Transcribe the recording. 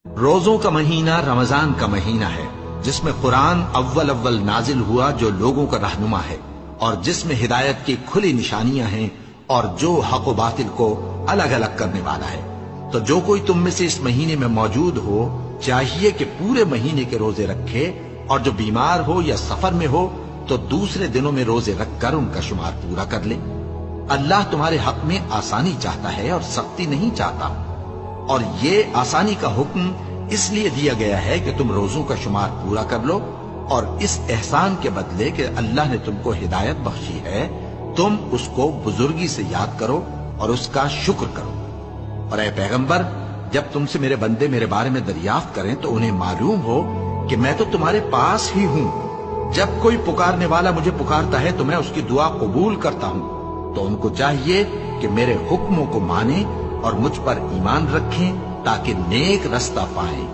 روزوں کا مہینہ رمضان کا مہینہ ہے، جس میں قرآن اول نازل ہوا، جو لوگوں کا رہنما ہے اور جس میں ہدایت کی کھلی نشانیاں ہیں اور جو حق و باطل کو الگ الگ کرنے والا ہے۔ تو جو کوئی تم میں سے اس مہینے میں موجود ہو چاہیے کہ پورے مہینے کے روزے رکھے، اور جو بیمار ہو یا سفر میں ہو تو دوسرے دنوں میں روزے رکھ کر ان کا شمار پورا کر لے۔ اللہ تمہارے حق میں آسانی چاہتا ہے اور سختی نہیں چاہتا، اور یہ آسانی کا حکم اس لیے دیا گیا ہے کہ تم روزوں کا شمار پورا کر لو، اور اس احسان کے بدلے کہ اللہ نے تم کو ہدایت بخشی ہے تم اس کو بزرگی سے یاد کرو اور اس کا شکر کرو۔ اور اے پیغمبر، جب تم سے میرے بندے میرے بارے میں دریافت کریں تو انہیں معلوم ہو کہ میں تو تمہارے پاس ہی ہوں۔ جب کوئی پکارنے والا مجھے پکارتا ہے تو میں اس کی دعا قبول کرتا ہوں۔ تو ان کو چاہیے کہ میرے حکموں کو مانیں اور مجھ پر ایمان رکھیں تاکہ نیک رستہ پائیں۔